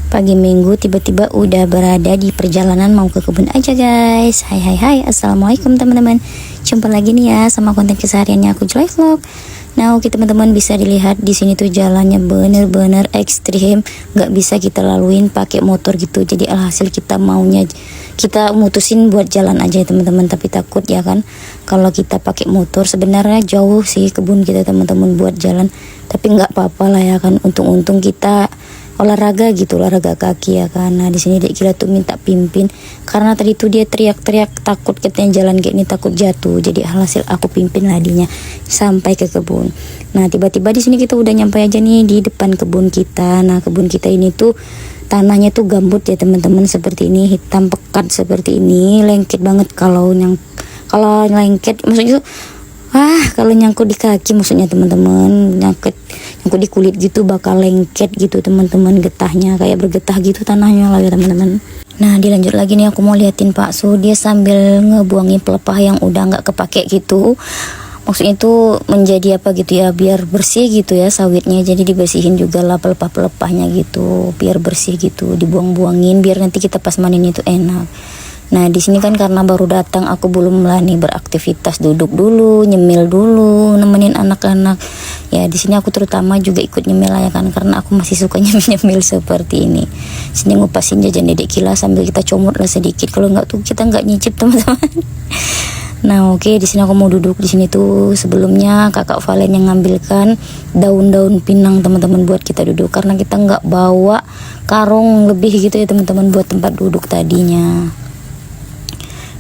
Pagi minggu tiba-tiba udah berada di perjalanan mau ke kebun aja guys. Hai, assalamualaikum teman-teman. Jumpa lagi nih ya sama konten kesehariannya aku Joy Vlog. Nah oke teman-teman, bisa dilihat di sini tuh jalannya bener-bener ekstrim, nggak bisa kita laluin pakai motor gitu. Jadi alhasil kita mutusin buat jalan aja ya teman-teman, tapi takut ya kan kalau kita pakai motor. Sebenarnya jauh sih kebun kita teman-teman buat jalan, tapi nggak apa-apa lah ya kan, untung-untung kita olahraga gitu, olahraga kaki ya kan. Nah di sini Dek Gila tuh minta pimpin karena tadi tuh dia teriak-teriak takut katanya jalan kayak ini takut jatuh. Jadi alhasil aku pimpin ladinya sampai ke kebun. Nah tiba-tiba di sini kita udah nyampe aja nih di depan kebun kita. Nah kebun kita ini tuh tanahnya tuh gambut ya teman-teman, seperti ini, hitam pekat seperti ini, lengket banget kalau lengket maksudnya tuh kalau nyangkut di kaki maksudnya teman-teman, nyangkut di kulit gitu bakal lengket gitu teman-teman, getahnya kayak bergetah gitu tanahnya lah ya teman-teman. Nah dilanjut lagi nih, aku mau liatin Pak Su, dia sambil ngebuangin pelepah yang udah nggak kepake gitu. Maksudnya itu menjadi apa gitu ya, biar bersih gitu ya sawitnya, jadi dibersihin juga lah pelepah-pelepahnya gitu biar bersih gitu, dibuang-buangin biar nanti kita pas manen itu enak. Nah di sini kan karena baru datang, aku belum lah nih beraktivitas, duduk dulu, nyemil dulu, nemenin anak-anak. Ya di sini aku terutama juga ikut nyemil ya kan, karena aku masih suka nyemil seperti ini. Sini ngupasin jajan Dedek Gila sambil kita comot lah sedikit, kalau nggak tuh kita nggak nyicip teman-teman. Nah oke, di sini aku mau duduk di sini tuh. Sebelumnya kakak Valen yang ngambilkan daun-daun pinang teman-teman buat kita duduk, karena kita nggak bawa karung lebih gitu ya teman-teman buat tempat duduk tadinya.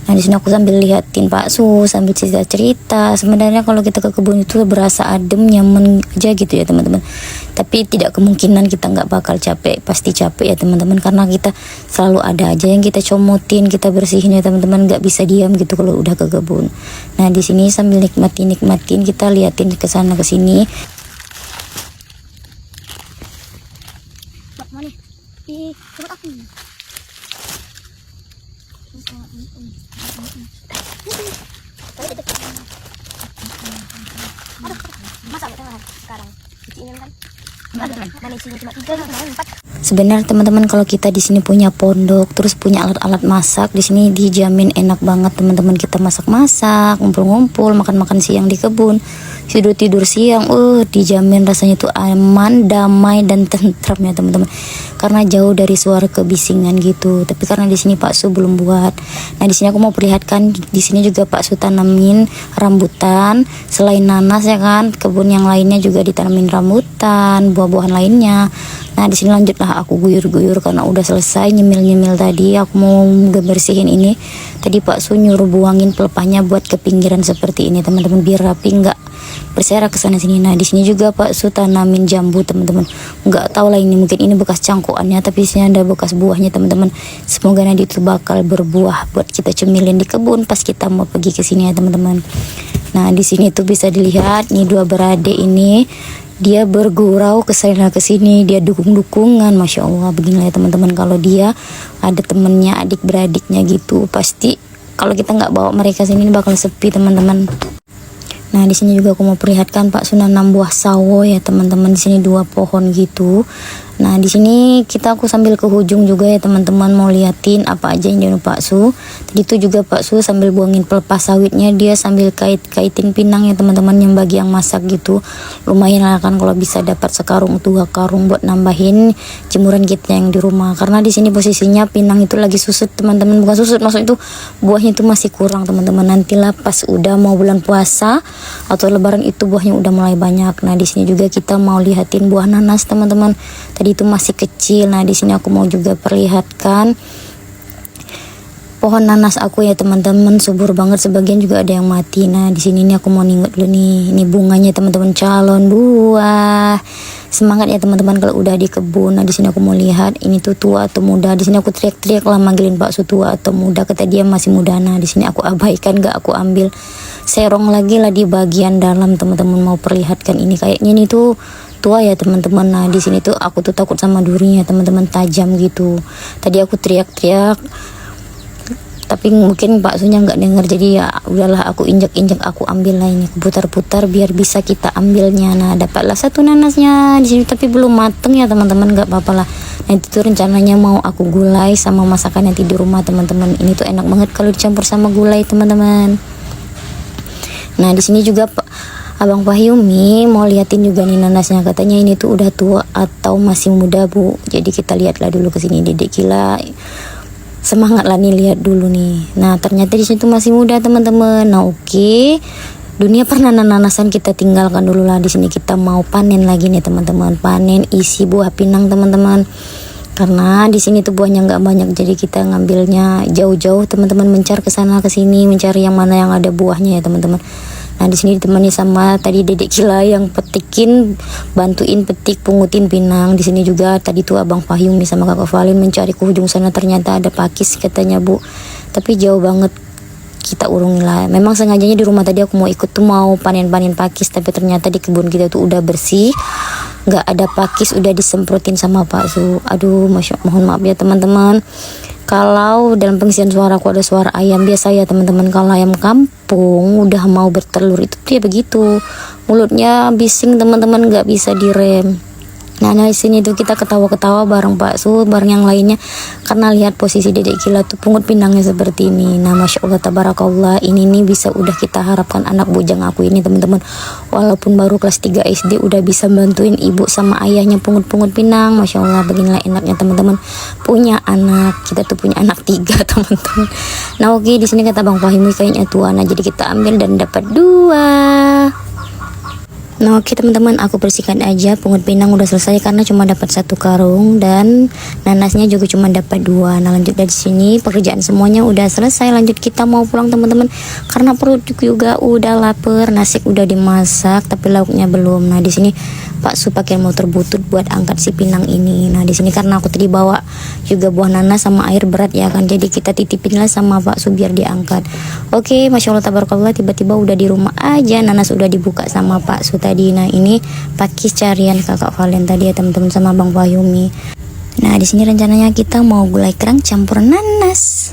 Nah di sini aku sambil liatin Pak Su, sambil cerita-cerita. Sebenarnya kalau kita ke kebun itu berasa adem, nyaman aja gitu ya teman-teman. Tapi tidak kemungkinan kita nggak bakal capek, pasti capek ya teman-teman, karena kita selalu ada aja yang kita comotin, kita bersihin ya teman-teman, nggak bisa diam gitu kalau udah ke kebun. Nah di sini sambil nikmatin kita liatin ke sana ke sini. Sebenarnya teman-teman kalau kita di sini punya pondok, terus punya alat-alat masak, di sini dijamin enak banget teman-teman. Kita masak-masak, ngumpul-ngumpul, makan-makan siang di kebun, tidur siang, dijamin rasanya tuh aman, damai dan tentram ya teman-teman. Karena jauh dari suara kebisingan gitu. Tapi karena di sini Pak Su belum buat. Nah di sini aku mau perlihatkan, di sini juga Pak Su tanamin rambutan, selain nanas ya kan, kebun yang lainnya juga ditanamin rambutan, buah-buahan lainnya. Nah di sini lanjutlah aku guyur-guyur karena udah selesai nyemil-nyemil tadi. Aku mau bersihin ini. Tadi Pak Su nyuruh buangin pelepahnya buat ke pinggiran seperti ini teman-teman, biar rapi, nggak berserak ke sana sini. Nah di sini juga Pak Su tanamin jambu teman-teman. Nggak tahu lah ini, mungkin ini bekas cangkuannya, tapi di sini ada bekas buahnya teman-teman. Semoga nanti itu bakal berbuah buat kita cemilin di kebun pas kita mau pergi ke sini ya teman-teman. Nah di sini tuh bisa dilihat nih dua beradik ini, dia bergurau ke sana ke sini, dia dukung-dukungan, masya Allah. Beginilah ya teman-teman, kalau dia ada temennya, adik beradiknya gitu, pasti kalau kita nggak bawa mereka sini bakal sepi teman-teman. Nah di sini juga aku mau perlihatkan Pak Su nanam buah sawo ya teman-teman, di sini 2 pohon gitu. Nah di sini aku sambil ke ujung juga ya teman-teman, mau liatin apa aja yang di Pak Su. Tadi itu juga Pak Su sambil buangin pelepah sawitnya, dia sambil kaitin pinang ya teman-teman, yang bagi yang masak gitu. Lumayan lah kan kalau bisa dapat sekarung 2 karung buat nambahin jemuran kita yang di rumah. Karena di sini posisinya pinang itu lagi susut teman-teman, bukan susut maksudnya itu buahnya itu masih kurang teman-teman. Nantilah pas udah mau bulan puasa atau lebaran itu buahnya udah mulai banyak. Nah di sini juga kita mau lihatin buah nanas teman-teman. Tadi itu masih kecil. Nah di sini aku mau juga perlihatkan pohon nanas aku ya teman-teman, subur banget, sebagian juga ada yang mati. Nah di sini nih aku mau nengok dulu nih, ini bunganya teman-teman, calon buah. Semangat ya teman-teman kalau udah di kebun. Nah di sini aku mau lihat ini tuh tua atau muda. Di sini aku teriak-teriak lah manggilin Pak Su tua atau muda, kata dia masih muda. Nah di sini aku abaikan, gak aku ambil, serong lagi lah di bagian dalam teman-teman, mau perlihatkan ini kayaknya ini tuh tua ya teman-teman. Nah di sini tuh aku tuh takut sama durinya teman-teman, tajam gitu. Tadi aku teriak-teriak Tapi mungkin baksonya nggak denger, jadi ya udahlah aku injek-injek, aku ambil lah ini, putar-putar biar bisa kita ambilnya. Nah dapatlah satu nanasnya di sini, tapi belum mateng ya teman-teman, nggak apa-apa lah. Nanti tuh rencananya mau aku gulai sama masakan nanti di rumah teman-teman. Ini tuh enak banget kalau dicampur sama gulai teman-teman. Nah di sini juga Abang Fahyumi mau liatin juga nih nanasnya, katanya ini tuh udah tua atau masih muda Bu. Jadi kita lihatlah dulu ke sini, Dedek Kila semangat lah nih, lihat dulu nih. Nah ternyata di situ masih muda teman-teman. Nah oke, dunia pernanan-nanasan kita tinggalkan dulu lah. Di sini kita mau panen lagi nih teman-teman, panen isi buah pinang teman-teman. Karena di sini tuh buahnya nggak banyak, jadi kita ngambilnya jauh-jauh teman-teman, mencar ke sana ke sini, mencari yang mana yang ada buahnya ya teman-teman. Nah di sini ditemani sama tadi Dedek Kila yang petikin, bantuin petik, pungutin pinang. Di sini juga tadi tuh Abang Fahyumi sama Kakak Valin mencari ke ujung sana, ternyata ada pakis katanya Bu. Tapi jauh banget, kita urungi lah. Memang sengajanya di rumah tadi aku mau ikut tuh mau panen-panen pakis, tapi ternyata di kebun kita tuh udah bersih, nggak ada pakis, udah disemprotin sama Pak Su. Aduh, mohon maaf ya teman-teman. Kalau dalam pengisian suara aku ada suara ayam, biasa ya teman-teman. Kalau ayam kampung udah mau bertelur itu dia begitu, mulutnya bising teman-teman, nggak bisa direm. Nah di sini tuh kita ketawa-ketawa bareng Pak Su, bareng yang lainnya, karena lihat posisi Dedek Kila tuh pungut pinangnya seperti ini. Nah masya Allah tabarakallah, ini nih bisa udah kita harapkan anak bujang aku ini teman-teman, walaupun baru kelas 3 SD udah bisa bantuin ibu sama ayahnya pungut-pungut pinang. Masya Allah, beginilah enaknya teman-teman punya anak. Kita tuh punya anak 3 teman-teman. Nah oke, di sini kata Bang Fahyumi kayaknya tua, nah jadi kita ambil dan dapat 2. Nah oke teman-teman, aku bersihkan aja, pungut pinang udah selesai karena cuma dapat 1 karung dan nanasnya juga cuma dapat 2. Nah lanjut dari sini pekerjaan semuanya udah selesai, lanjut kita mau pulang teman-teman, karena perut juga udah lapar, nasi udah dimasak tapi lauknya belum. Nah di sini Pak Su pakai motor butut buat angkat si pinang ini. Nah di sini karena aku tadi bawa juga buah nanas sama air berat ya kan, jadi kita titipin lah sama Pak Su biar diangkat. Oke, masya Allah tabarakallah, tiba-tiba udah di rumah aja, nanas udah dibuka sama Pak Su tadi. Nah ini pakis carian Kakak Valen tadi ya teman-teman sama Bang Fahyumi. Nah di sini rencananya kita mau gulai kerang campur nanas.